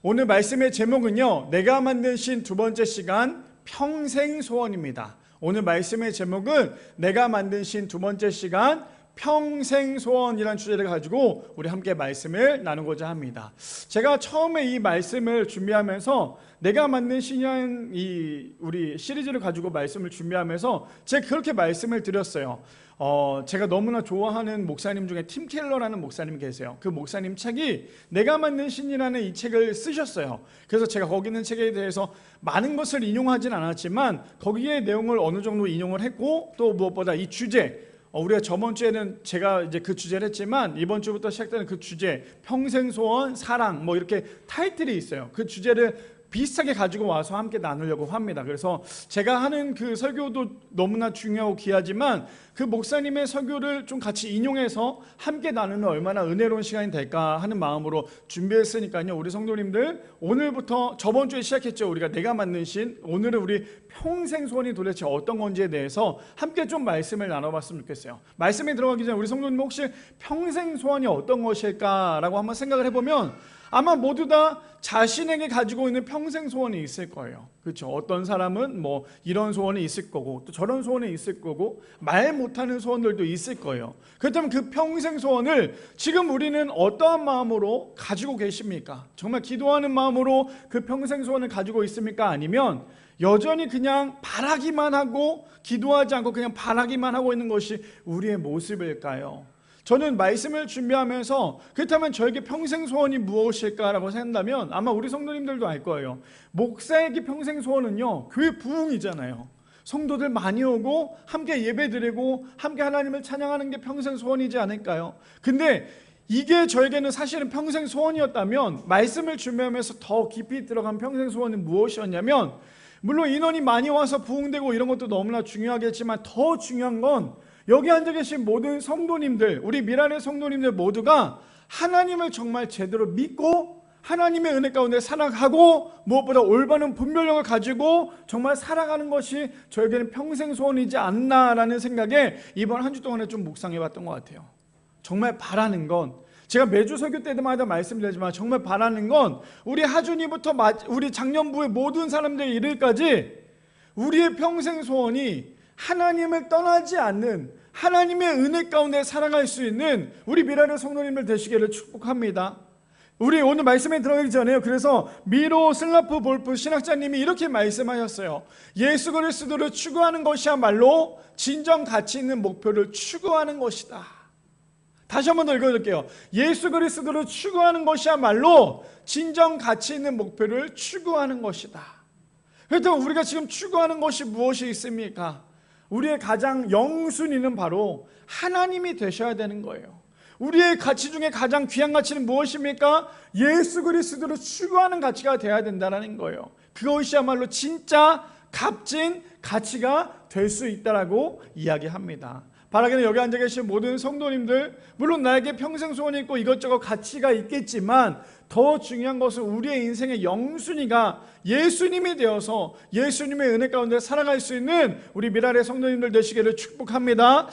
오늘 말씀의 제목은요, 내가 만드신 두 번째 시간 평생 소원입니다. 오늘 말씀의 제목은 내가 만드신 두 번째 시간 평생 소원이라는 주제를 가지고 우리 함께 말씀을 나누고자 합니다. 제가 처음에 이 말씀을 준비하면서 내가 만든 신이라는 이 우리 시리즈를 가지고 말씀을 준비하면서 제가 그렇게 말씀을 드렸어요. 제가 너무나 좋아하는 목사님 중에 팀 켈러라는 목사님이 계세요. 그 목사님 책이 내가 만든 신이라는 이 책을 쓰셨어요. 그래서 제가 거기 있는 책에 대해서 많은 것을 인용하진 않았지만 거기에 내용을 어느 정도 인용을 했고, 또 무엇보다 이 주제, 우리가 저번 주에는 제가 이제 그 주제를 했지만 이번 주부터 시작되는 그 주제, 평생 소원, 사랑, 뭐 이렇게 타이틀이 있어요. 그 주제를 비슷하게 가지고 와서 함께 나누려고 합니다. 그래서 제가 하는 그 설교도 너무나 중요하고 귀하지만 그 목사님의 설교를 좀 같이 인용해서 함께 나누는 얼마나 은혜로운 시간이 될까 하는 마음으로 준비했으니까요. 우리 성도님들, 오늘부터 저번 주에 시작했죠. 우리가 내가 만든 신, 오늘은 우리 평생 소원이 도대체 어떤 건지에 대해서 함께 좀 말씀을 나눠봤으면 좋겠어요. 말씀에 들어가기 전에 우리 성도님 혹시 평생 소원이 어떤 것일까라고 한번 생각을 해보면 아마 모두 다 자신에게 가지고 있는 평생 소원이 있을 거예요. 그렇죠? 어떤 사람은 뭐 이런 소원이 있을 거고 또 저런 소원이 있을 거고 말 못하는 소원들도 있을 거예요. 그렇다면 그 평생 소원을 지금 우리는 어떠한 마음으로 가지고 계십니까? 정말 기도하는 마음으로 그 평생 소원을 가지고 있습니까? 아니면 여전히 그냥 바라기만 하고 기도하지 않고 그냥 바라기만 하고 있는 것이 우리의 모습일까요? 저는 말씀을 준비하면서 그렇다면 저에게 평생 소원이 무엇일까라고 생각한다면 아마 우리 성도님들도 알 거예요. 목사에게 평생 소원은요, 교회 부흥이잖아요. 성도들 많이 오고 함께 예배드리고 함께 하나님을 찬양하는 게 평생 소원이지 않을까요? 근데 이게 저에게는 사실은 평생 소원이었다면 말씀을 준비하면서 더 깊이 들어간 평생 소원은 무엇이었냐면, 물론 인원이 많이 와서 부흥되고 이런 것도 너무나 중요하겠지만 더 중요한 건 여기 앉아 계신 모든 성도님들, 우리 미란의 성도님들 모두가 하나님을 정말 제대로 믿고 하나님의 은혜 가운데 살아가고 무엇보다 올바른 분별력을 가지고 정말 살아가는 것이 저에게는 평생 소원이지 않나라는 생각에 이번 한 주 동안에 좀 묵상해 봤던 것 같아요. 정말 바라는 건, 제가 매주 설교 때마다 말씀드리지만 정말 바라는 건 우리 하준이부터 우리 작년부의 모든 사람들이 이르기까지 우리의 평생 소원이 하나님을 떠나지 않는 하나님의 은혜 가운데 살아갈 수 있는 우리 미라의 성도님들 되시기를 축복합니다. 우리 오늘 말씀에 들어가기 전에요, 그래서 미로 슬라프 볼프 신학자님이 이렇게 말씀하셨어요. 예수 그리스도를 추구하는 것이야말로 진정 가치 있는 목표를 추구하는 것이다. 다시 한번 더 읽어드릴게요. 예수 그리스도를 추구하는 것이야말로 진정 가치 있는 목표를 추구하는 것이다. 그렇다면 우리가 지금 추구하는 것이 무엇이 있습니까? 우리의 가장 영순위는 바로 하나님이 되셔야 되는 거예요. 우리의 가치 중에 가장 귀한 가치는 무엇입니까? 예수 그리스도를 추구하는 가치가 되어야 된다는 거예요. 그것이야말로 진짜 값진 가치가 될 수 있다라고 이야기합니다. 바라기는 여기 앉아 계신 모든 성도님들, 물론 나에게 평생 소원이 있고 이것저것 가치가 있겠지만 더 중요한 것은 우리의 인생의 영순위가 예수님이 되어서 예수님의 은혜 가운데 살아갈 수 있는 우리 미랄의 성도님들 되시기를 축복합니다.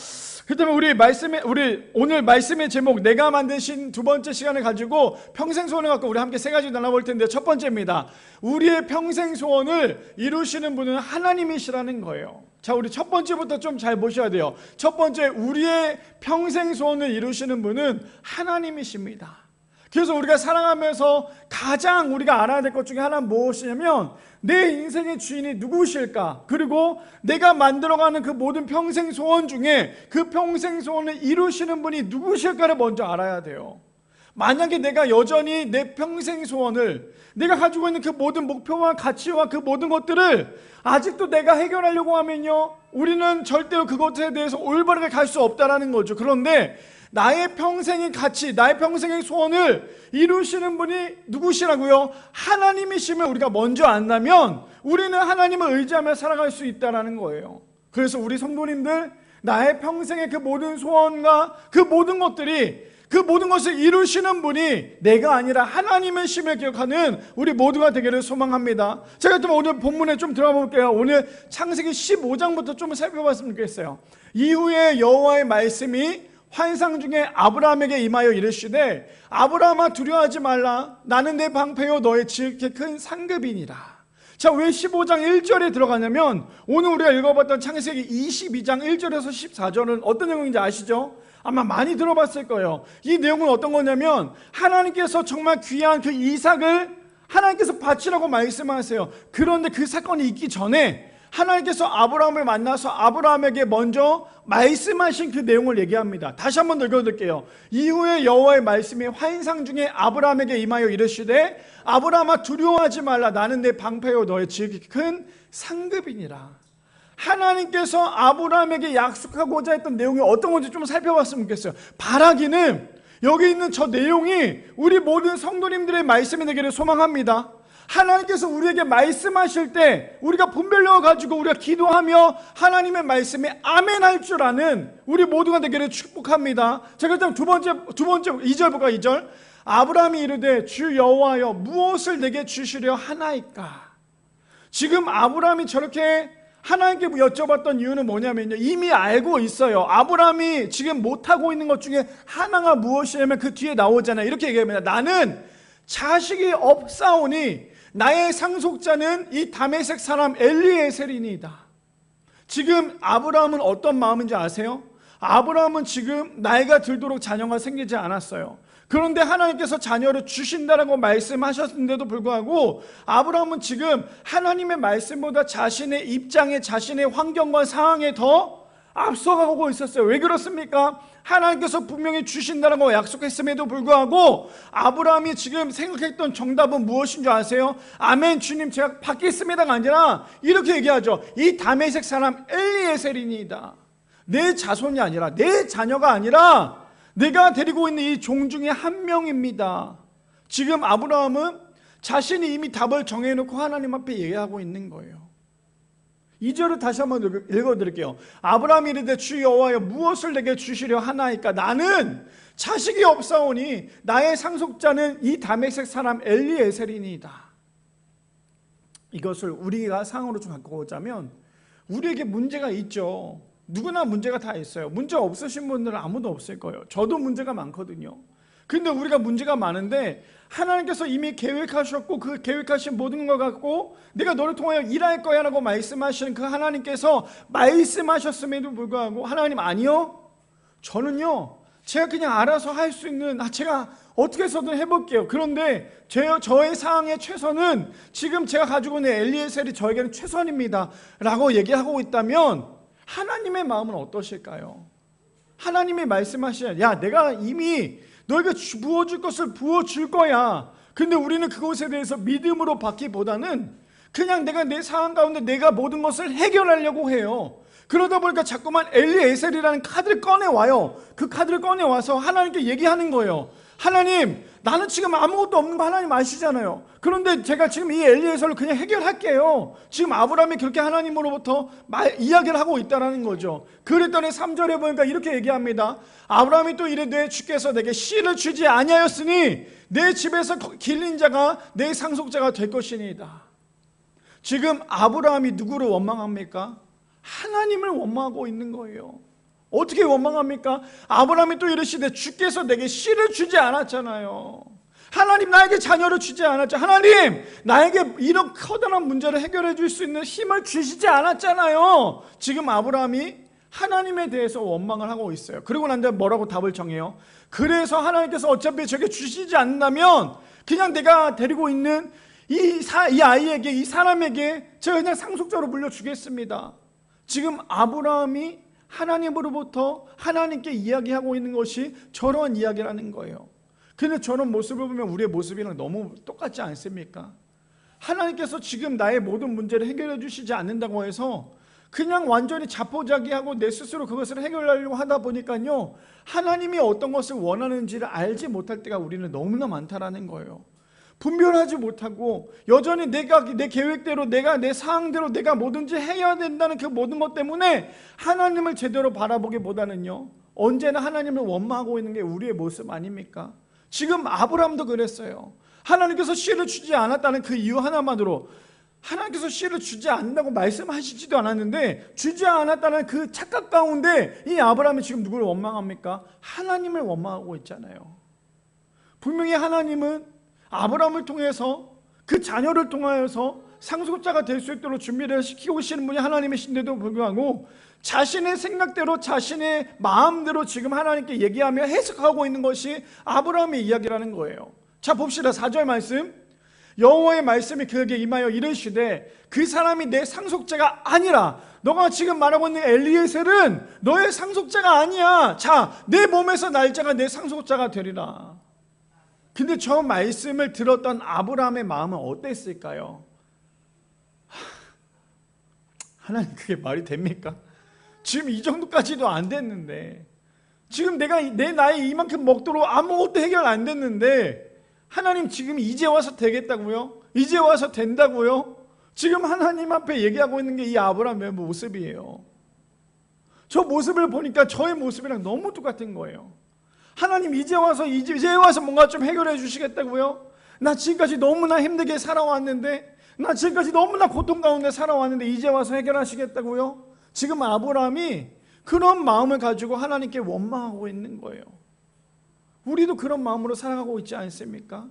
그렇다면 우리 오늘 말씀의 제목, 내가 만드신 두 번째 시간을 가지고 평생 소원을 갖고 우리 함께 세 가지 나눠볼 텐데, 첫 번째입니다. 우리의 평생 소원을 이루시는 분은 하나님이시라는 거예요. 자, 우리 첫 번째부터 좀 잘 보셔야 돼요. 첫 번째, 우리의 평생 소원을 이루시는 분은 하나님이십니다. 그래서 우리가 살아가면서 가장 우리가 알아야 될 것 중에 하나는 무엇이냐면, 내 인생의 주인이 누구실까? 그리고 내가 만들어가는 그 모든 평생 소원 중에 그 평생 소원을 이루시는 분이 누구실까를 먼저 알아야 돼요. 만약에 내가 여전히 내 평생 소원을, 내가 가지고 있는 그 모든 목표와 가치와 그 모든 것들을 아직도 내가 해결하려고 하면요, 우리는 절대로 그것에 대해서 올바르게 갈 수 없다라는 거죠. 그런데 나의 평생의 가치, 나의 평생의 소원을 이루시는 분이 누구시라고요? 하나님이심을 우리가 먼저 안다면 우리는 하나님을 의지하며 살아갈 수 있다는 거예요. 그래서 우리 성도님들, 나의 평생의 그 모든 소원과 그 모든 것들이, 그 모든 것을 이루시는 분이 내가 아니라 하나님의 심을 기억하는 우리 모두가 되기를 소망합니다. 제가 좀 오늘 본문에 좀 들어가 볼게요. 오늘 창세기 15장부터 좀 살펴봤으면 좋겠어요. 이후에 여호와의 말씀이 환상 중에 아브라함에게 임하여 이르시되 아브라함아 두려워하지 말라. 나는 내 방패요 너의 지극히 큰 상급이니라. 자, 왜 15장 1절에 들어가냐면 오늘 우리가 읽어봤던 창세기 22장 1절에서 14절은 어떤 내용인지 아시죠? 아마 많이 들어봤을 거예요. 이 내용은 어떤 거냐면 하나님께서 정말 귀한 그 이삭을 하나님께서 바치라고 말씀하세요. 그런데 그 사건이 있기 전에 하나님께서 아브라함을 만나서 아브라함에게 먼저 말씀하신 그 내용을 얘기합니다. 다시 한번 읽어드릴게요. 이후에 여호와의 말씀이 환상 중에 아브라함에게 임하여 이르시되 아브라함아 두려워하지 말라. 나는 내 방패요 너의 지극히 큰 상급이니라. 하나님께서 아브라함에게 약속하고자 했던 내용이 어떤 건지 좀 살펴봤으면 좋겠어요. 바라기는 여기 있는 저 내용이 우리 모든 성도님들의 말씀이 되기를 소망합니다. 하나님께서 우리에게 말씀하실 때 우리가 분별력을 가지고 우리가 기도하며 하나님의 말씀에 아멘 할 줄 아는 우리 모두가 되기를 축복합니다. 자, 그렇다면 두 번째 2절 볼까요? 2절. 아브라함이 이르되 주 여호와여 무엇을 내게 주시려 하나이까. 지금 아브라함이 저렇게 하나님께 여쭤봤던 이유는 뭐냐면요, 이미 알고 있어요. 아브라함이 지금 못하고 있는 것 중에 하나가 무엇이냐면 그 뒤에 나오잖아요. 이렇게 얘기합니다. 나는 자식이 없사오니 나의 상속자는 이 다메섹 사람 엘리에셀이니이다. 지금 아브라함은 어떤 마음인지 아세요? 아브라함은 지금 나이가 들도록 자녀가 생기지 않았어요. 그런데 하나님께서 자녀를 주신다라고 말씀하셨는데도 불구하고 아브라함은 지금 하나님의 말씀보다 자신의 입장에, 자신의 환경과 상황에 더 앞서가고 있었어요. 왜 그렇습니까? 하나님께서 분명히 주신다라고 약속했음에도 불구하고 아브라함이 지금 생각했던 정답은 무엇인 줄 아세요? 아멘 주님 제가 받겠습니다가 아니라 이렇게 얘기하죠. 이 다메섹 사람 엘리에셀이니이다. 내 자손이 아니라, 내 자녀가 아니라 내가 데리고 있는 이 종 중에 한 명입니다. 지금 아브라함은 자신이 이미 답을 정해놓고 하나님 앞에 얘기하고 있는 거예요. 2절을 다시 한번 읽어드릴게요. 아브라함이 이르되 주 여호와여 무엇을 내게 주시려 하나이까. 나는 자식이 없사오니 나의 상속자는 이 다메섹 사람 엘리에셀이니이다. 이것을 우리가 상으로 좀 갖고 오자면 우리에게 문제가 있죠. 누구나 문제가 다 있어요. 문제 없으신 분들은 아무도 없을 거예요. 저도 문제가 많거든요. 근데 우리가 문제가 많은데 하나님께서 이미 계획하셨고 그 계획하신 모든 걸 갖고 내가 너를 통하여 일할 거야 라고 말씀하신 그 하나님께서 말씀하셨음에도 불구하고 하나님 아니요, 저는요 제가 그냥 알아서 할 수 있는 제가 어떻게 해서든 해볼게요. 그런데 저의 상황의 최선은 지금 제가 가지고 있는 엘리에셀이 저에게는 최선입니다 라고 얘기하고 있다면 하나님의 마음은 어떠실까요? 하나님이 말씀하시냐, 야 내가 이미 너에게 부어줄 것을 부어줄 거야. 근데 우리는 그것에 대해서 믿음으로 받기보다는 그냥 내가 내 상황 가운데 내가 모든 것을 해결하려고 해요. 그러다 보니까 자꾸만 엘리에셀이라는 카드를 꺼내와요. 그 카드를 꺼내와서 하나님께 얘기하는 거예요. 하나님, 나는 지금 아무것도 없는 거 하나님 아시잖아요. 그런데 제가 지금 이 엘리에셀을 그냥 해결할게요. 지금 아브라함이 그렇게 하나님으로부터 이야기를 하고 있다는 거죠. 그랬더니 3절에 보니까 이렇게 얘기합니다. 아브라함이 또 이르되 주께서 내게 씨를 주지 아니하였으니 내 집에서 길린 자가 내 상속자가 될 것이니이다. 지금 아브라함이 누구를 원망합니까? 하나님을 원망하고 있는 거예요. 어떻게 원망합니까? 아브라함이 또 이르시되 주께서 내게 씨를 주지 않았잖아요. 하나님 나에게 자녀를 주지 않았죠. 하나님 나에게 이런 커다란 문제를 해결해 줄 수 있는 힘을 주시지 않았잖아요. 지금 아브라함이 하나님에 대해서 원망을 하고 있어요. 그리고 난 다음에 뭐라고 답을 정해요? 그래서 하나님께서 어차피 저게 주시지 않는다면 그냥 내가 데리고 있는 이 아이에게, 이 사람에게 제가 그냥 상속자로 물려주겠습니다. 지금 아브라함이 하나님으로부터 하나님께 이야기하고 있는 것이 저런 이야기라는 거예요. 근데 저런 모습을 보면 우리의 모습이랑 너무 똑같지 않습니까? 하나님께서 지금 나의 모든 문제를 해결해 주시지 않는다고 해서 그냥 완전히 자포자기하고 내 스스로 그것을 해결하려고 하다 보니까요, 하나님이 어떤 것을 원하는지를 알지 못할 때가 우리는 너무나 많다라는 거예요. 분별하지 못하고 여전히 내가 내 계획대로, 내가 내 상황대로 내가 뭐든지 해야 된다는 그 모든 것 때문에 하나님을 제대로 바라보기보다는요, 언제나 하나님을 원망하고 있는 게 우리의 모습 아닙니까? 지금 아브라함도 그랬어요. 하나님께서 씨를 주지 않았다는 그 이유 하나만으로 하나님께서 씨를 주지 않는다고 말씀하시지도 않았는데 주지 않았다는 그 착각 가운데 이 아브라함이 지금 누구를 원망합니까? 하나님을 원망하고 있잖아요. 분명히 하나님은 아브라함을 통해서 그 자녀를 통하여서 상속자가 될 수 있도록 준비를 시키고 계시는 분이 하나님이신데도 불구하고 자신의 생각대로 자신의 마음대로 지금 하나님께 얘기하며 해석하고 있는 것이 아브라함의 이야기라는 거예요. 자, 봅시다. 4절 말씀. 여호와의 말씀이 그에게 임하여 이르시되 그 사람이 내 상속자가 아니라 너가 지금 말하고 있는 엘리에셀은 너의 상속자가 아니야. 자, 내 몸에서 날짜가 내 상속자가 되리라. 근데 저 말씀을 들었던 아브라함의 마음은 어땠을까요? 하나님, 그게 말이 됩니까? 지금 이 정도까지도 안 됐는데, 지금 내가 내 나이 이만큼 먹도록 아무것도 해결 안 됐는데 하나님 지금 이제 와서 되겠다고요? 이제 와서 된다고요? 지금 하나님 앞에 얘기하고 있는 게 이 아브라함의 모습이에요. 저 모습을 보니까 저의 모습이랑 너무 똑같은 거예요. 하나님 이제 와서 뭔가 좀 해결해 주시겠다고요? 나 지금까지 너무나 힘들게 살아왔는데, 나 지금까지 너무나 고통 가운데 살아왔는데 이제 와서 해결하시겠다고요? 지금 아브라함이 그런 마음을 가지고 하나님께 원망하고 있는 거예요. 우리도 그런 마음으로 살아가고 있지 않습니까?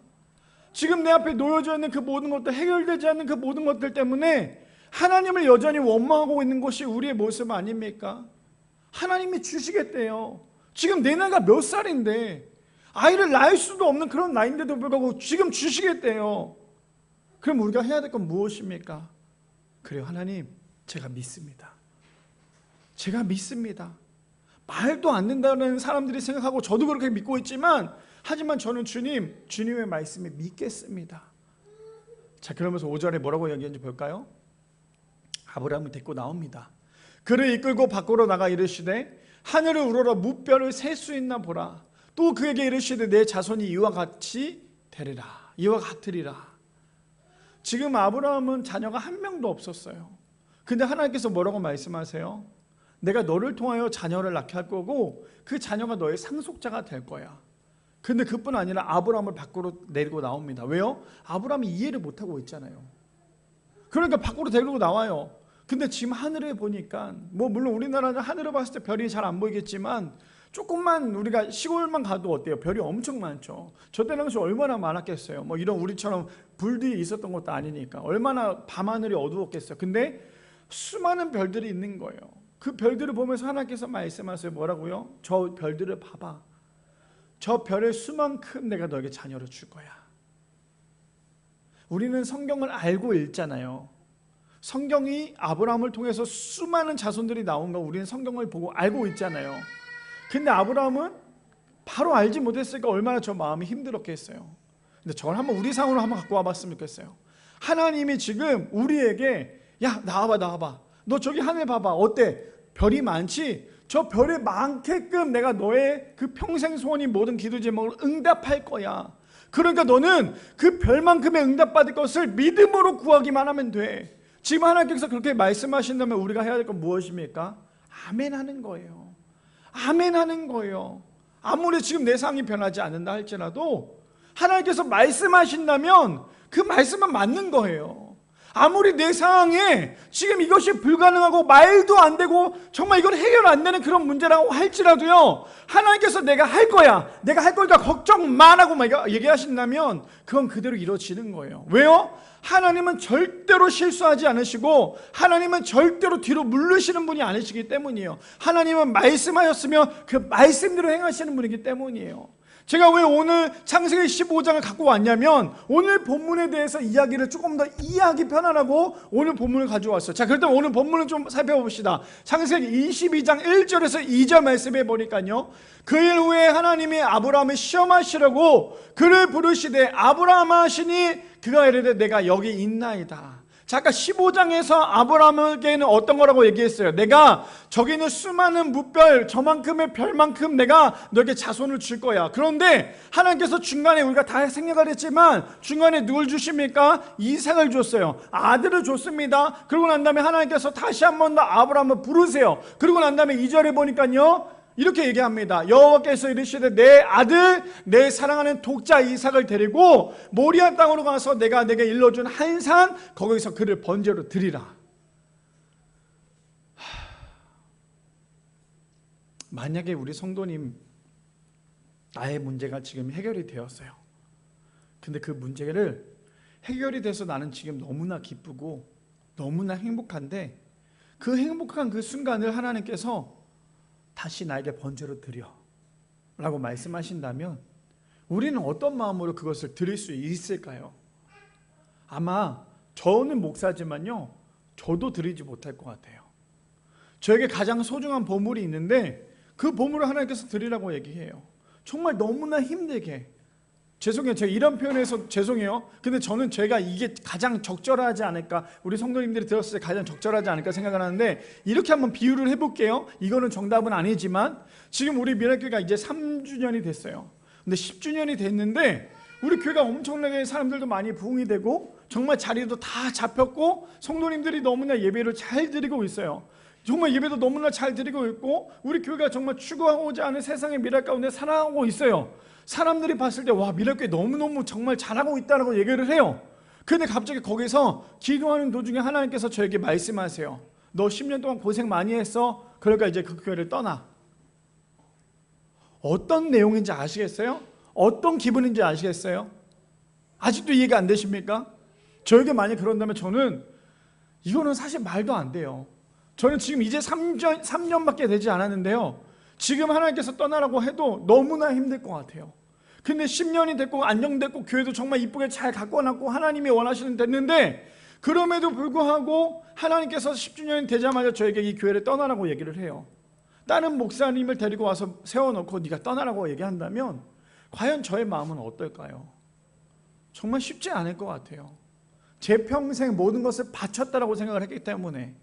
지금 내 앞에 놓여져 있는 그 모든 것들, 해결되지 않는 그 모든 것들 때문에 하나님을 여전히 원망하고 있는 것이 우리의 모습 아닙니까? 하나님이 주시겠대요. 지금 내 나이가 몇 살인데, 아이를 낳을 수도 없는 그런 나이인데도 불구하고 지금 주시겠대요. 그럼 우리가 해야 될 건 무엇입니까? 그래요, 하나님, 제가 믿습니다. 제가 믿습니다. 말도 안 된다는 사람들이 생각하고 저도 그렇게 믿고 있지만, 하지만 저는 주님의 말씀에 믿겠습니다. 자, 그러면서 5절에 뭐라고 얘기하는지 볼까요? 아브라함을 데리고 나옵니다. 그를 이끌고 밖으로 나가 이르시되 하늘을 우러러 무뼈를 셀 수 있나 보라. 또 그에게 이르시되 내 자손이 이와 같이 되리라. 이와 같으리라. 지금 아브라함은 자녀가 한 명도 없었어요. 근데 하나님께서 뭐라고 말씀하세요? 내가 너를 통하여 자녀를 낳게 할 거고 그 자녀가 너의 상속자가 될 거야. 근데 그뿐 아니라 아브라함을 밖으로 내리고 나옵니다. 왜요? 아브라함이 이해를 못하고 있잖아요. 그러니까 밖으로 데리고 나와요. 근데 지금 하늘을 보니까, 물론 우리나라는 하늘을 봤을 때 별이 잘 안 보이겠지만 조금만 우리가 시골만 가도 어때요? 별이 엄청 많죠. 저 때 당시 얼마나 많았겠어요. 이런 우리처럼 불들이 있었던 것도 아니니까 얼마나 밤하늘이 어두웠겠어요. 근데 수많은 별들이 있는 거예요. 그 별들을 보면서 하나님께서 말씀하세요. 뭐라고요? 저 별들을 봐봐. 저 별의 수만큼 내가 너에게 자녀를 줄 거야. 우리는 성경을 알고 읽잖아요. 성경이 아브라함을 통해서 수많은 자손들이 나온 거 우리는 성경을 보고 알고 있잖아요. 근데 아브라함은 바로 알지 못했으니까 얼마나 저 마음이 힘들었겠어요. 근데 저걸 한번 우리 상으로 한번 갖고 와봤으면 좋겠어요. 하나님이 지금 우리에게, 야, 나와봐. 너 저기 하늘 봐봐. 어때? 별이 많지? 저 별이 많게끔 내가 너의 그 평생 소원인 모든 기도 제목을 응답할 거야. 그러니까 너는 그 별만큼의 응답받을 것을 믿음으로 구하기만 하면 돼. 지금 하나님께서 그렇게 말씀하신다면 우리가 해야 될 건 무엇입니까? 아멘 하는 거예요. 아멘 하는 거예요. 아무리 지금 내 상황이 변하지 않는다 할지라도 하나님께서 말씀하신다면 그 말씀은 맞는 거예요. 아무리 내 상황에 지금 이것이 불가능하고 말도 안 되고 정말 이건 해결 안 되는 그런 문제라고 할지라도요, 하나님께서 내가 할 거야, 내가 할 거니까 걱정 마라고 얘기하신다면 그건 그대로 이루어지는 거예요. 왜요? 하나님은 절대로 실수하지 않으시고 하나님은 절대로 뒤로 물르시는 분이 아니시기 때문이에요. 하나님은 말씀하셨으면 그 말씀대로 행하시는 분이기 때문이에요. 제가 왜 오늘 창세기 15장을 갖고 왔냐면 오늘 본문에 대해서 이야기를 조금 더 이해하기 편안하고 오늘 본문을 가져왔어요. 자, 그렇다면 오늘 본문을 좀 살펴봅시다. 창세기 22장 1절에서 2절 말씀해 보니까요, 그일 후에 하나님이 아브라함을 시험하시려고 그를 부르시되 아브라함 하시니 그가 이르되 내가 여기 있나이다. 자, 아까 15장에서 아브라함에게는 어떤 거라고 얘기했어요? 내가 저기 있는 수많은 무별, 저만큼의 별만큼 내가 너에게 자손을 줄 거야. 그런데 하나님께서 중간에 우리가 다 생각을 했지만 중간에 누굴 주십니까? 이삭을 줬어요. 아들을 줬습니다. 그러고 난 다음에 하나님께서 다시 한 번 더 아브라함을 부르세요. 그러고 난 다음에 2절에 보니까요, 이렇게 얘기합니다. 여호와께서 이르시되 내 아들 내 사랑하는 독자 이삭을 데리고 모리아 땅으로 가서 내가 내게 일러준 한 산 거기서 그를 번제로 드리라. 만약에 우리 성도님 나의 문제가 지금 해결이 되었어요. 근데 그 문제를 해결이 돼서 나는 지금 너무나 기쁘고 너무나 행복한데 그 행복한 그 순간을 하나님께서 다시 나에게 번제로 드려 라고 말씀하신다면 우리는 어떤 마음으로 그것을 드릴 수 있을까요? 아마 저는 목사지만요, 저도 드리지 못할 것 같아요. 저에게 가장 소중한 보물이 있는데 그 보물을 하나님께서 드리라고 얘기해요. 정말 너무나 힘들게, 죄송해요, 제가 이런 표현해서 죄송해요. 근데 저는 제가 이게 가장 적절하지 않을까, 우리 성도님들이 들었을 때 가장 적절하지 않을까 생각을 하는데, 이렇게 한번 비유를 해볼게요. 이거는 정답은 아니지만 지금 우리 미라교회가 이제 3주년이 됐어요. 근데 10주년이 됐는데 우리 교회가 엄청나게 사람들도 많이 부흥이 되고 정말 자리도 다 잡혔고 성도님들이 너무나 예배를 잘 드리고 있어요. 정말 예배도 너무나 잘 드리고 있고 우리 교회가 정말 추구하고자 하는 세상의 미랄 가운데 살아가고 있어요. 사람들이 봤을 때 와, 미랄교회 너무너무 정말 잘하고 있다고 얘기를 해요. 근데 갑자기 거기서 기도하는 도중에 하나님께서 저에게 말씀하세요. 너 10년 동안 고생 많이 했어. 그러니까 이제 그 교회를 떠나. 어떤 내용인지 아시겠어요? 어떤 기분인지 아시겠어요? 아직도 이해가 안 되십니까? 저에게 만약 그런다면 저는 이거는 사실 말도 안 돼요. 저는 지금 이제 3년밖에 되지 않았는데요, 지금 하나님께서 떠나라고 해도 너무나 힘들 것 같아요. 근데 10년이 됐고 안정됐고 교회도 정말 이쁘게 잘 가꿔놨고 하나님이 원하시는 됐는데, 그럼에도 불구하고 하나님께서 10주년이 되자마자 저에게 이 교회를 떠나라고 얘기를 해요. 다른 목사님을 데리고 와서 세워놓고 네가 떠나라고 얘기한다면 과연 저의 마음은 어떨까요? 정말 쉽지 않을 것 같아요. 제 평생 모든 것을 바쳤다라고 생각을 했기 때문에.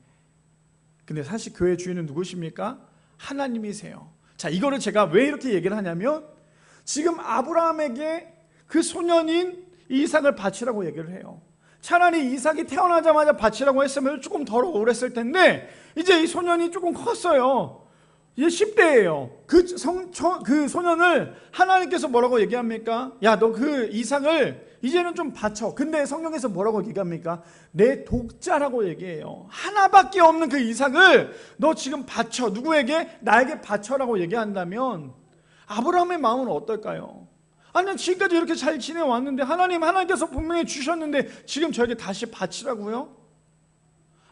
근데 사실 교회 주인은 누구십니까? 하나님이세요. 자, 이거를 제가 왜 이렇게 얘기를 하냐면 지금 아브라함에게 그 소년인 이삭을 바치라고 얘기를 해요. 차라리 이삭이 태어나자마자 바치라고 했으면 조금 덜 억울했을 텐데 이제 이 소년이 조금 컸어요. 이제 10대예요. 그 소년을 하나님께서 뭐라고 얘기합니까? 야, 너 그 이삭을 이제는 좀 바쳐. 근데 성경에서 뭐라고 얘기합니까? 내 독자라고 얘기해요. 하나밖에 없는 그 이삭을 너 지금 바쳐. 누구에게? 나에게 바쳐라고 얘기한다면 아브라함의 마음은 어떨까요? 아니, 지금까지 이렇게 잘 지내왔는데 하나님께서 분명히 주셨는데 지금 저에게 다시 바치라고요?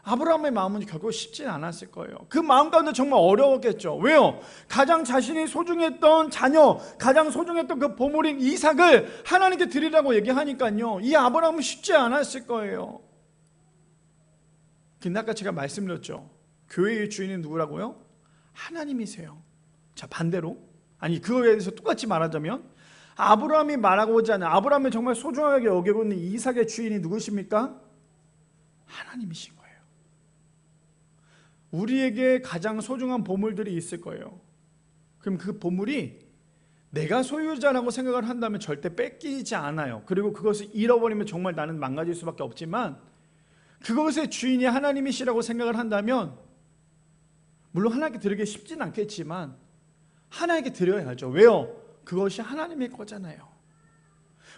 아브라함의 마음은 결국 쉽지 않았을 거예요. 그 마음 가운데 정말 어려웠겠죠. 왜요? 가장 자신이 소중했던 자녀, 가장 소중했던 그 보물인 이삭을 하나님께 드리라고 얘기하니까요, 이 아브라함은 쉽지 않았을 거예요. 근데 아까 제가 말씀드렸죠. 교회의 주인은 누구라고요? 하나님이세요. 자, 반대로, 아니 그거에 대해서 똑같이 말하자면 아브라함이 말하고자 하는, 아브라함이 정말 소중하게 여기고 있는 이삭의 주인이 누구십니까? 하나님이신 거예요. 우리에게 가장 소중한 보물들이 있을 거예요. 그럼 그 보물이 내가 소유자라고 생각을 한다면 절대 뺏기지 않아요. 그리고 그것을 잃어버리면 정말 나는 망가질 수밖에 없지만 그것의 주인이 하나님이시라고 생각을 한다면 물론 하나님께 드리기 쉽진 않겠지만 하나님께 드려야죠. 왜요? 그것이 하나님의 거잖아요.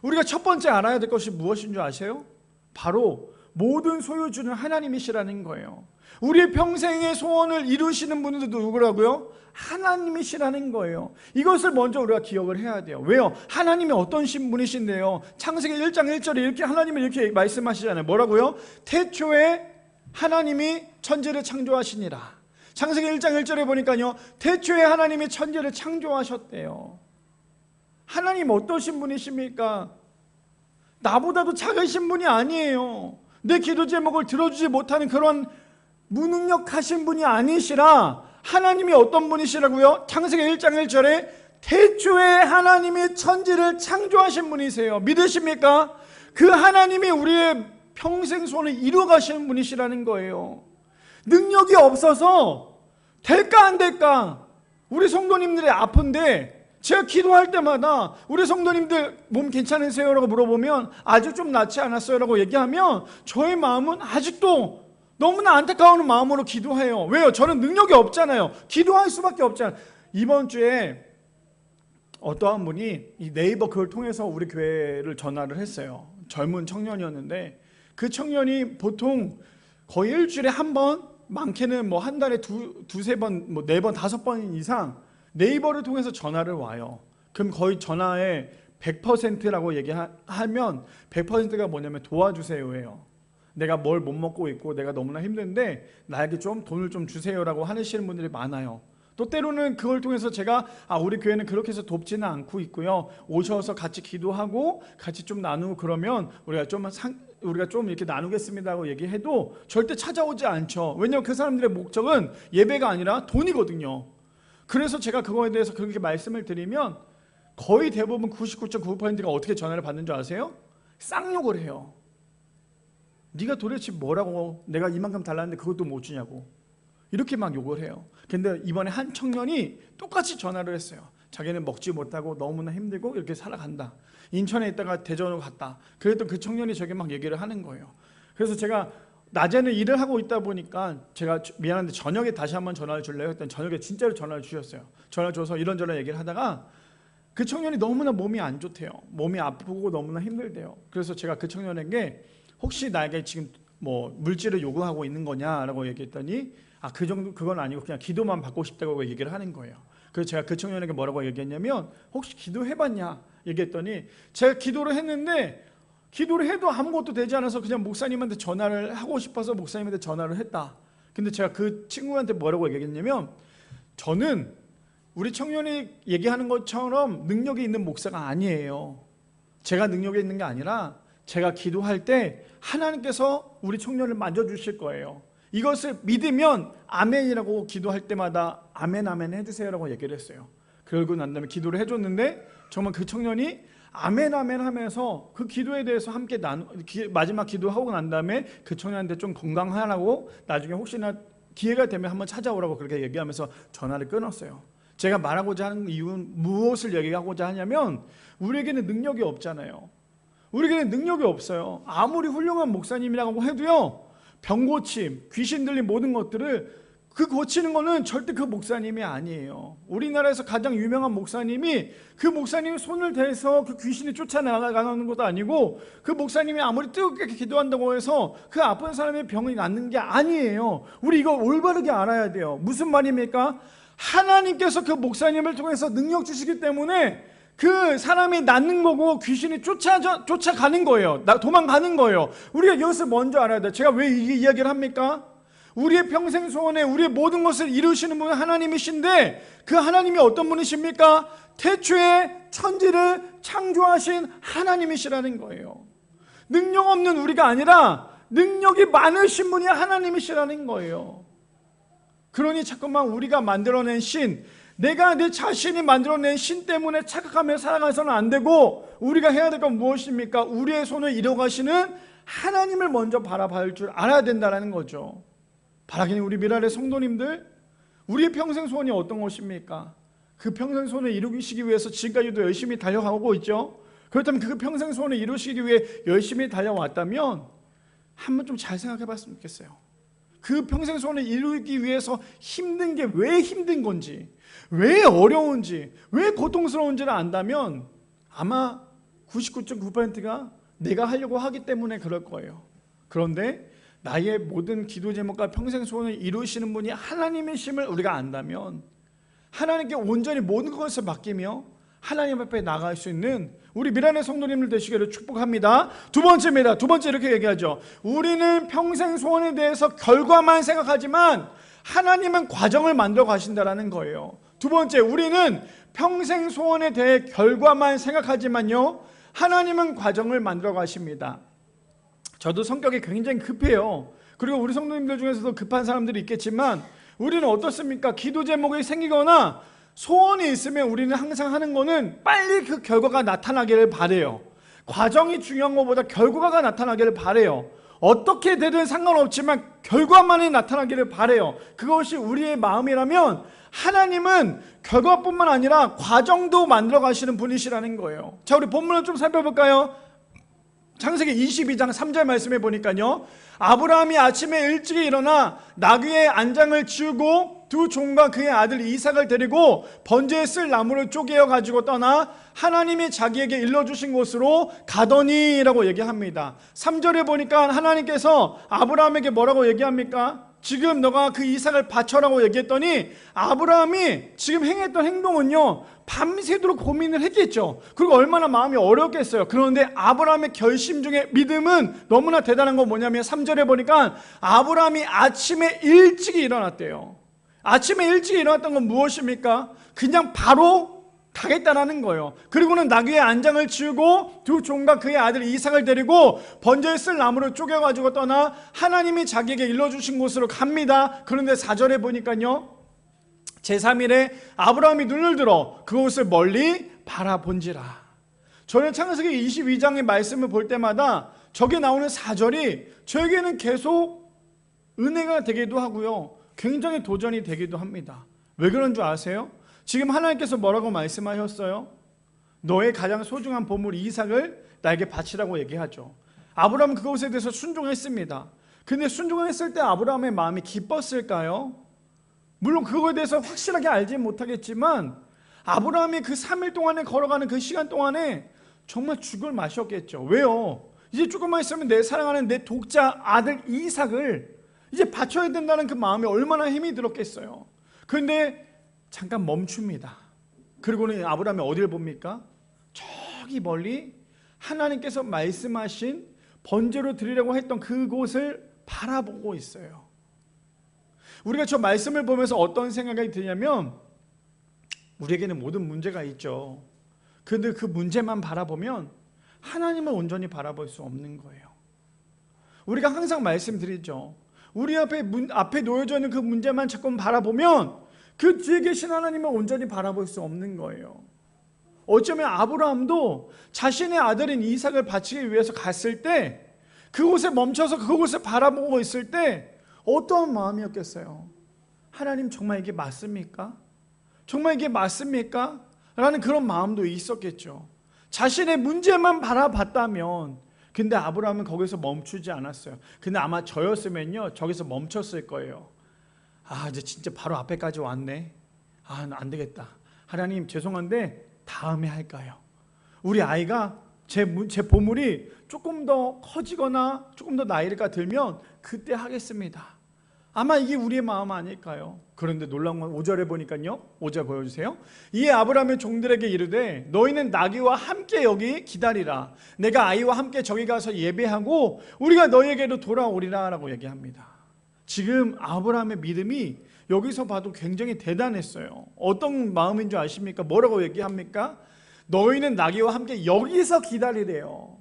우리가 첫 번째 알아야 될 것이 무엇인 줄 아세요? 바로 모든 소유주는 하나님이시라는 거예요. 우리의 평생의 소원을 이루시는 분들도 누구라고요? 하나님이시라는 거예요. 이것을 먼저 우리가 기억을 해야 돼요. 왜요? 하나님이 어떤 분이신데요? 창세기 1장 1절에 이렇게 하나님이 이렇게 말씀하시잖아요. 뭐라고요? 태초에 하나님이 천지를 창조하시니라. 창세기 1장 1절에 보니까요, 태초에 하나님이 천지를 창조하셨대요. 하나님 어떠신 분이십니까? 나보다도 작으신 분이 아니에요. 내 기도 제목을 들어주지 못하는 그런 무능력하신 분이 아니시라. 하나님이 어떤 분이시라고요? 창세기 1장 1절에 태초에 하나님이 천지를 창조하신 분이세요. 믿으십니까? 그 하나님이 우리의 평생 소원을 이루어 가시는 분이시라는 거예요. 능력이 없어서 될까 안 될까? 우리 성도님들이 아픈데 제가 기도할 때마다 우리 성도님들 몸 괜찮으세요? 라고 물어보면 아주 좀 낫지 않았어요? 라고 얘기하면 저의 마음은 아직도 너무나 안타까운 마음으로 기도해요. 왜요? 저는 능력이 없잖아요. 기도할 수밖에 없잖아요. 이번 주에 어떠한 분이 이 네이버 그걸 통해서 우리 교회를 전화를 했어요. 젊은 청년이었는데 그 청년이 보통 거의 일주일에 한 번, 많게는 뭐 한 달에 두세 번, 뭐 네 번, 다섯 번 이상 네이버를 통해서 전화를 와요. 그럼 거의 전화에 100%라고 얘기하면 100%가 뭐냐면 도와주세요예요. 내가 뭘 못 먹고 있고 내가 너무나 힘든데 나에게 좀 돈을 좀 주세요라고 하시는 분들이 많아요. 또 때로는 그걸 통해서 제가 우리 교회는 그렇게 해서 돕지는 않고 있고요. 오셔서 같이 기도하고 같이 좀 나누고 그러면 우리가 좀 이렇게 나누겠습니다고 얘기해도 절대 찾아오지 않죠. 왜냐하면 그 사람들의 목적은 예배가 아니라 돈이거든요. 그래서 제가 그거에 대해서 그렇게 말씀을 드리면 거의 대부분 99.9%가 어떻게 전화를 받는 줄 아세요? 쌍욕을 해요. 네가 도대체 뭐라고 내가 이만큼 달랐는데 그것도 못 주냐고 이렇게 막 욕을 해요. 근데 이번에 한 청년이 똑같이 전화를 했어요. 자기는 먹지 못하고 너무나 힘들고 이렇게 살아간다. 인천에 있다가 대전으로 갔다. 그랬더니 그 청년이 저게 막 얘기를 하는 거예요. 그래서 제가 낮에는 일을 하고 있다 보니까 제가 미안한데 저녁에 다시 한번 전화를 줄래요? 했더니 저녁에 진짜로 전화를 주셨어요. 전화를 줘서 이런저런 얘기를 하다가 그 청년이 너무나 몸이 안 좋대요. 몸이 아프고 너무나 힘들대요. 그래서 제가 그 청년에게 혹시 나에게 지금 뭐 물질을 요구하고 있는 거냐라고 얘기했더니 그 정도 그건 아니고 그냥 기도만 받고 싶다고 얘기를 하는 거예요. 그래서 제가 그 청년에게 뭐라고 얘기했냐면 혹시 기도해봤냐 얘기했더니 제가 기도를 했는데 기도를 해도 아무것도 되지 않아서 그냥 목사님한테 전화를 하고 싶어서 목사님한테 전화를 했다. 근데 제가 그 친구한테 뭐라고 얘기했냐면 저는 우리 청년이 얘기하는 것처럼 능력이 있는 목사가 아니에요. 제가 능력이 있는 게 아니라 제가 기도할 때 하나님께서 우리 청년을 만져주실 거예요. 이것을 믿으면 아멘이라고 기도할 때마다 아멘 아멘 해주세요라고 얘기를 했어요. 그러고 난 다음에 기도를 해줬는데 정말 그 청년이 아멘 아멘 하면서 그 기도에 대해서 함께 마지막 기도하고 난 다음에 그 청년한테 좀 건강하라고 나중에 혹시나 기회가 되면 한번 찾아오라고 그렇게 얘기하면서 전화를 끊었어요. 제가 말하고자 하는 이유는 무엇을 얘기하고자 하냐면 우리에게는 능력이 없잖아요. 우리에게는 능력이 없어요. 아무리 훌륭한 목사님이라고 해도요. 병고침, 귀신 들린 모든 것들을 그 고치는 거는 절대 그 목사님이 아니에요. 우리나라에서 가장 유명한 목사님이 그 목사님이 손을 대서 그 귀신이 쫓아나가는 것도 아니고 그 목사님이 아무리 뜨겁게 기도한다고 해서 그 아픈 사람의 병이 낫는 게 아니에요. 우리 이거 올바르게 알아야 돼요. 무슨 말입니까? 하나님께서 그 목사님을 통해서 능력 주시기 때문에 그 사람이 낫는 거고 귀신이 쫓아가는 거예요. 도망가는 거예요. 우리가 이것을 먼저 알아야 돼요. 제가 왜 이 이야기를 합니까? 우리의 평생 소원에 우리의 모든 것을 이루시는 분은 하나님이신데 그 하나님이 어떤 분이십니까? 태초에 천지를 창조하신 하나님이시라는 거예요. 능력 없는 우리가 아니라 능력이 많으신 분이 하나님이시라는 거예요. 그러니 자꾸만 우리가 만들어낸 신, 내가 내 자신이 만들어낸 신 때문에 착각하며 살아가서는 안 되고 우리가 해야 될 건 무엇입니까? 우리의 손을 이뤄가시는 하나님을 먼저 바라볼 줄 알아야 된다는 거죠. 바라기는 우리 미랄의 성도님들, 우리의 평생 소원이 어떤 것입니까? 그 평생 소원을 이루시기 위해서 지금까지도 열심히 달려가고 있죠. 그렇다면 그 평생 소원을 이루시기 위해 열심히 달려왔다면 한번 좀 잘 생각해 봤으면 좋겠어요. 그 평생 소원을 이루기 위해서 힘든 게 왜 힘든 건지, 왜 어려운지, 왜 고통스러운지를 안다면 아마 99.9%가 내가 하려고 하기 때문에 그럴 거예요. 그런데 나의 모든 기도 제목과 평생 소원을 이루시는 분이 하나님이심을 우리가 안다면 하나님께 온전히 모든 것을 맡기며 하나님 앞에 나갈 수 있는 우리 미란의 성도님들 되시기를 축복합니다. 두 번째입니다. 두 번째 이렇게 얘기하죠. 우리는 평생 소원에 대해서 결과만 생각하지만 하나님은 과정을 만들어 가신다는 거예요. 두 번째, 우리는 평생 소원에 대해 결과만 생각하지만요, 하나님은 과정을 만들어 가십니다. 저도 성격이 굉장히 급해요. 그리고 우리 성도님들 중에서도 급한 사람들이 있겠지만 우리는 어떻습니까? 기도 제목이 생기거나 소원이 있으면 우리는 항상 하는 거는 빨리 그 결과가 나타나기를 바래요. 과정이 중요한 것보다 결과가 나타나기를 바래요. 어떻게 되든 상관없지만 결과만이 나타나기를 바래요. 그것이 우리의 마음이라면 하나님은 결과뿐만 아니라 과정도 만들어 가시는 분이시라는 거예요. 자, 우리 본문을 좀 살펴볼까요? 창세기 22장 3절 말씀해 보니까요, 아브라함이 아침에 일찍 일어나 나귀의 안장을 지우고 두 종과 그의 아들 이삭을 데리고 번제에 쓸 나무를 쪼개어 가지고 떠나 하나님이 자기에게 일러주신 곳으로 가더니라고 얘기합니다. 3절에 보니까 하나님께서 아브라함에게 뭐라고 얘기합니까? 지금 너가 그 이삭을 바쳐라고 얘기했더니 아브라함이 지금 행했던 행동은요, 밤새도록 고민을 했겠죠. 그리고 얼마나 마음이 어렵겠어요. 그런데 아브라함의 결심 중에 믿음은 너무나 대단한 건 뭐냐면 3절에 보니까 아브라함이 아침에 일찍 일어났대요. 아침에 일찍 일어났던 건 무엇입니까? 그냥 바로 가겠다라는 거예요. 그리고는 나귀의 안장을 치우고 두 종과 그의 아들 이삭을 데리고 번제에 쓸 나무를 쪼개가지고 떠나 하나님이 자기에게 일러주신 곳으로 갑니다. 그런데 4절에 보니까요, 제3일에 아브라함이 눈을 들어 그곳을 멀리 바라본지라. 저는 창세기 22장의 말씀을 볼 때마다 저게 나오는 4절이 저에게는 계속 은혜가 되기도 하고요, 굉장히 도전이 되기도 합니다. 왜 그런 줄 아세요? 지금 하나님께서 뭐라고 말씀하셨어요? 너의 가장 소중한 보물 이삭을 나에게 바치라고 얘기하죠. 아브라함은 그것에 대해서 순종했습니다. 근데 순종했을 때 아브라함의 마음이 기뻤을까요? 물론 그거에 대해서 확실하게 알지 못하겠지만 아브라함이 그 3일 동안에 걸어가는 그 시간 동안에 정말 죽을 맛이었겠죠. 왜요? 이제 조금만 있으면 내 사랑하는 내 독자 아들 이삭을 이제 바쳐야 된다는 그 마음이 얼마나 힘이 들었겠어요. 그런데 잠깐 멈춥니다. 그리고는 아브라함이 어디를 봅니까? 저기 멀리 하나님께서 말씀하신 번제로 드리려고 했던 그곳을 바라보고 있어요. 우리가 저 말씀을 보면서 어떤 생각이 드냐면, 우리에게는 모든 문제가 있죠. 그런데 그 문제만 바라보면 하나님을 온전히 바라볼 수 없는 거예요. 우리가 항상 말씀드리죠. 우리 앞에 놓여져 있는 그 문제만 자꾸 바라보면 그 뒤에 계신 하나님을 온전히 바라볼 수 없는 거예요. 어쩌면 아브라함도 자신의 아들인 이삭을 바치기 위해서 갔을 때 그곳에 멈춰서 그곳을 바라보고 있을 때 어떠한 마음이었겠어요? 하나님, 정말 이게 맞습니까? 정말 이게 맞습니까? 라는 그런 마음도 있었겠죠. 자신의 문제만 바라봤다면. 근데 아브라함은 거기서 멈추지 않았어요. 근데 아마 저였으면요, 저기서 멈췄을 거예요. 이제 진짜 바로 앞에까지 왔네. 안 되겠다. 하나님, 죄송한데 다음에 할까요? 우리 아이가 제 보물이 조금 더 커지거나 조금 더 나이가 들면 그때 하겠습니다. 아마 이게 우리의 마음 아닐까요? 그런데 놀라운 건 5절에 보니까요, 5절 보여주세요. 이에 아브라함의 종들에게 이르되 너희는 나귀와 함께 여기 기다리라. 내가 아이와 함께 저기 가서 예배하고 우리가 너희에게로 돌아오리라 라고 얘기합니다. 지금 아브라함의 믿음이 여기서 봐도 굉장히 대단했어요. 어떤 마음인 줄 아십니까? 뭐라고 얘기합니까? 너희는 나귀와 함께 여기서 기다리래요.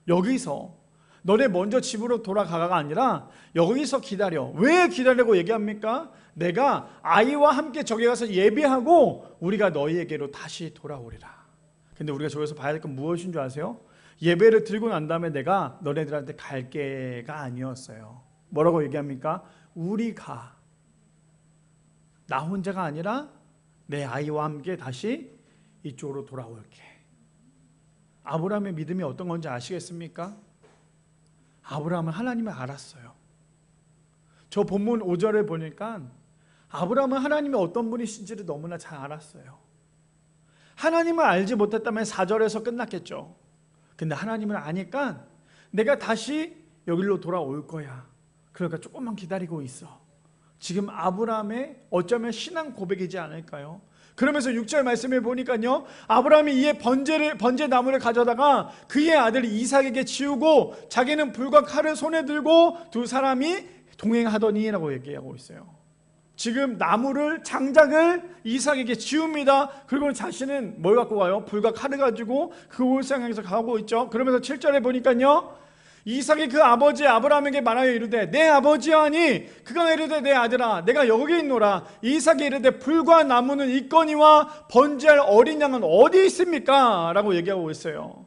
여기서. 너네 먼저 집으로 돌아가가 아니라 여기서 기다려. 왜 기다리라고 얘기합니까? 내가 아이와 함께 저기 가서 예배하고 우리가 너희에게로 다시 돌아오리라. 근데 우리가 저기서 봐야 될 건 무엇인 줄 아세요? 예배를 드리고 난 다음에 내가 너네들한테 갈게가 아니었어요. 뭐라고 얘기합니까? 우리가, 나 혼자가 아니라 내 아이와 함께 다시 이쪽으로 돌아올게. 아브라함의 믿음이 어떤 건지 아시겠습니까? 아브라함은 하나님을 알았어요. 저 본문 5절에 보니까 아브라함은 하나님이 어떤 분이신지를 너무나 잘 알았어요. 하나님을 알지 못했다면 4절에서 끝났겠죠. 근데 하나님을 아니까 내가 다시 여기로 돌아올 거야. 그러니까 조금만 기다리고 있어. 지금 아브라함의 어쩌면 신앙 고백이지 않을까요? 그러면서 6절 말씀을 보니까요, 아브라함이 이에 번제 나무를 가져다가 그의 아들 이삭에게 지우고 자기는 불과 칼을 손에 들고 두 사람이 동행하더니 라고 얘기하고 있어요. 지금 나무를, 장작을 이삭에게 지웁니다. 그리고 자신은 뭘 갖고 가요? 불과 칼을 가지고 그곳을 향해서 가고 있죠. 그러면서 7절에 보니까요, 이삭이 그 아버지 아브라함에게 말하여 이르되 내 아버지여 하니 그가 이르되 내 아들아 내가 여기 있노라. 이삭이 이르되 불과 나무는 있거니와 번제할 어린 양은 어디 있습니까? 라고 얘기하고 있어요.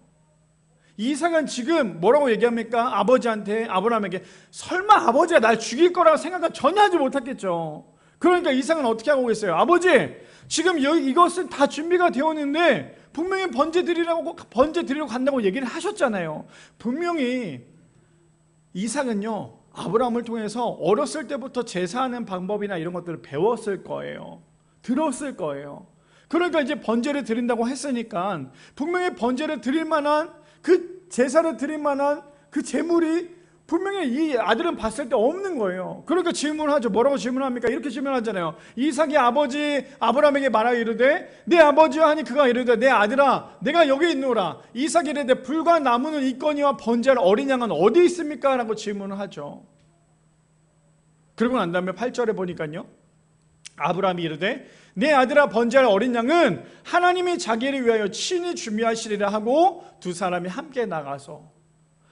이삭은 지금 뭐라고 얘기합니까? 아버지한테, 아브라함에게 설마 아버지가 날 죽일 거라고 생각은 전혀 하지 못했겠죠. 그러니까 이삭은 어떻게 하고 있어요? 아버지, 지금 이것은 다 준비가 되었는데 분명히 번제 드리러 간다고 얘기를 하셨잖아요. 분명히 이삭은요, 아브라함을 통해서 어렸을 때부터 제사하는 방법이나 이런 것들을 배웠을 거예요. 들었을 거예요. 그러니까 이제 번제를 드린다고 했으니까 분명히 번제를 드릴 만한 그 제사를 드릴 만한 그 제물이 분명히 이 아들은 봤을 때 없는 거예요. 그러니까 질문하죠. 뭐라고 질문합니까? 이렇게 질문하잖아요. 이삭이 아버지 아브라함에게 말하여 이르되 내 아버지와 하니 그가 이르되 내 아들아 내가 여기 있노라. 이삭이 이르되 불과 나무는 있거니와 번제할 어린 양은 어디 있습니까? 라고 질문을 하죠. 그러고 난 다음에 8절에 보니까요, 아브라함이 이르되 내 아들아 번제할 어린 양은 하나님이 자기를 위하여 친히 준비하시리라 하고 두 사람이 함께 나가서,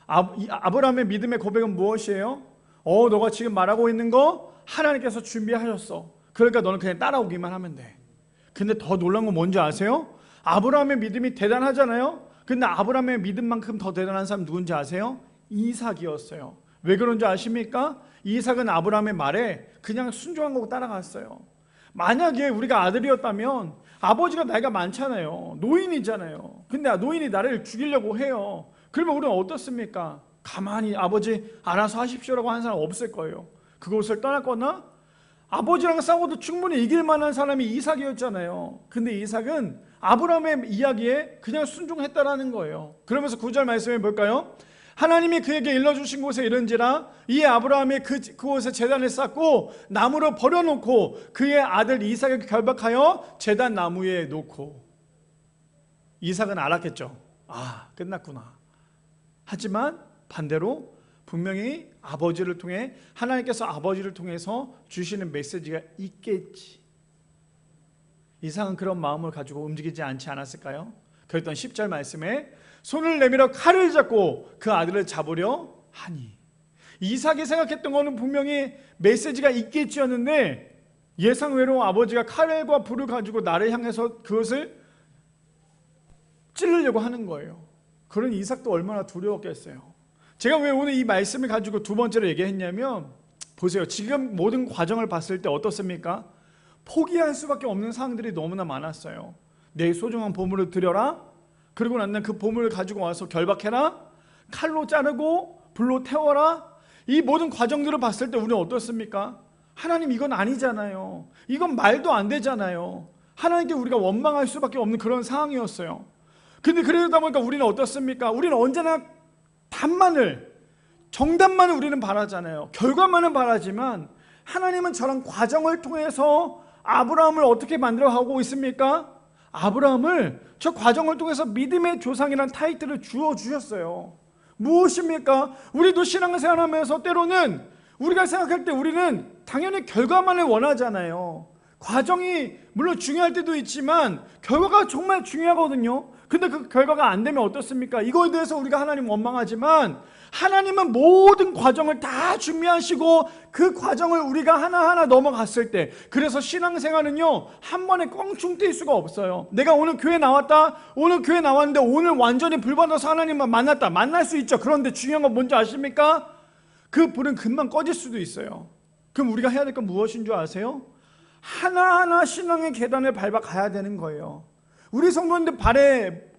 아브라함의 믿음의 고백은 무엇이에요? 너가 지금 말하고 있는 거 하나님께서 준비하셨어. 그러니까 너는 그냥 따라오기만 하면 돼. 근데 더 놀라운 건 뭔지 아세요? 아브라함의 믿음이 대단하잖아요. 근데 아브라함의 믿음만큼 더 대단한 사람 누군지 아세요? 이삭이었어요. 왜 그런지 아십니까? 이삭은 아브라함의 말에 그냥 순종한 거고 따라갔어요. 만약에 우리가 아들이었다면 아버지가 나이가 많잖아요. 노인이잖아요. 근데 노인이 나를 죽이려고 해요. 그러면 우리는 어떻습니까? 가만히 아버지 알아서 하십시오라고 하는 사람 없을 거예요. 그곳을 떠났거나 아버지랑 싸워도 충분히 이길 만한 사람이 이삭이었잖아요. 근데 이삭은 아브라함의 이야기에 그냥 순종했다라는 거예요. 그러면서 9절 말씀해 볼까요? 하나님이 그에게 일러주신 곳에 이른지라 이 아브라함이 그곳에 제단을 쌓고 나무를 버려놓고 그의 아들 이삭을 결박하여 제단 나무에 놓고. 이삭은 알았겠죠. 끝났구나. 하지만 반대로 분명히 아버지를 통해 하나님께서 아버지를 통해서 주시는 메시지가 있겠지. 이삭은 그런 마음을 가지고 움직이지 않지 않았을까요? 그랬던 10절 말씀에 손을 내밀어 칼을 잡고 그 아들을 잡으려 하니. 이삭이 생각했던 거는 분명히 메시지가 있겠지였는데 예상외로 아버지가 칼과 불을 가지고 나를 향해서 그것을 찌르려고 하는 거예요. 그런 이삭도 얼마나 두려웠겠어요. 제가 왜 오늘 이 말씀을 가지고 두 번째로 얘기했냐면, 보세요. 지금 모든 과정을 봤을 때 어떻습니까? 포기할 수밖에 없는 상황들이 너무나 많았어요. 내 소중한 보물을 드려라. 그리고 난 그 보물을 가지고 와서 결박해라. 칼로 자르고 불로 태워라. 이 모든 과정들을 봤을 때 우리는 어떻습니까? 하나님 이건 아니잖아요. 이건 말도 안 되잖아요. 하나님께 우리가 원망할 수밖에 없는 그런 상황이었어요. 근데 그러다 보니까 우리는 어떻습니까? 우리는 언제나 정답만을 우리는 바라잖아요. 결과만은 바라지만 하나님은 저런 과정을 통해서 아브라함을 어떻게 만들어가고 있습니까? 아브라함을 저 과정을 통해서 믿음의 조상이라는 타이틀을 주어주셨어요. 무엇입니까? 우리도 신앙생활 하면서 때로는 우리가 생각할 때 우리는 당연히 결과만을 원하잖아요. 과정이 물론 중요할 때도 있지만 결과가 정말 중요하거든요. 근데 그 결과가 안 되면 어떻습니까? 이거에 대해서 우리가 하나님 원망하지만 하나님은 모든 과정을 다 준비하시고 그 과정을 우리가 하나하나 넘어갔을 때, 그래서 신앙생활은요 한 번에 껑충 뛸 수가 없어요. 내가 오늘 교회 나왔다, 오늘 교회 나왔는데 오늘 완전히 불 받아서 하나님만 만났다, 만날 수 있죠. 그런데 중요한 건 뭔지 아십니까? 그 불은 금방 꺼질 수도 있어요. 그럼 우리가 해야 될 건 무엇인 줄 아세요? 하나하나 신앙의 계단을 밟아 가야 되는 거예요. 우리 성도님들 발에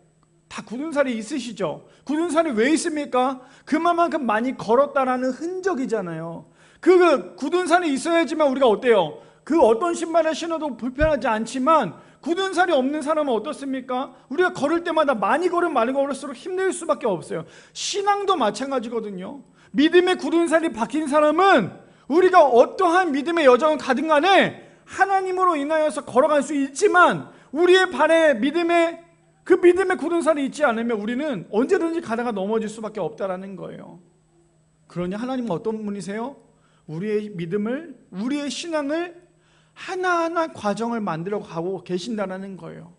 다 굳은 살이 있으시죠? 굳은 살이 왜 있습니까? 그만큼 많이 걸었다라는 흔적이잖아요. 그 굳은 살이 있어야지만 우리가 어때요? 그 어떤 신발을 신어도 불편하지 않지만 굳은 살이 없는 사람은 어떻습니까? 우리가 걸을 때마다 많이 걸으면 많이 걸을수록 힘들 수밖에 없어요. 신앙도 마찬가지거든요. 믿음의 굳은 살이 박힌 사람은 우리가 어떠한 믿음의 여정을 가든 간에 하나님으로 인하여서 걸어갈 수 있지만 우리의 발에 믿음의 굳은 살이 있지 않으면 우리는 언제든지 가다가 넘어질 수밖에 없다라는 거예요. 그러니 하나님은 어떤 분이세요? 우리의 믿음을, 우리의 신앙을 하나하나 과정을 만들어 가고 계신다는 거예요.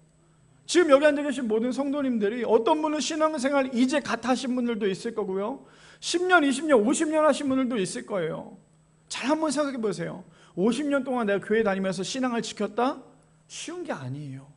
지금 여기 앉아 계신 모든 성도님들이 어떤 분은 신앙생활 이제 갓 하신 분들도 있을 거고요. 10년, 20년, 50년 하신 분들도 있을 거예요. 잘 한번 생각해 보세요. 50년 동안 내가 교회 다니면서 신앙을 지켰다? 쉬운 게 아니에요.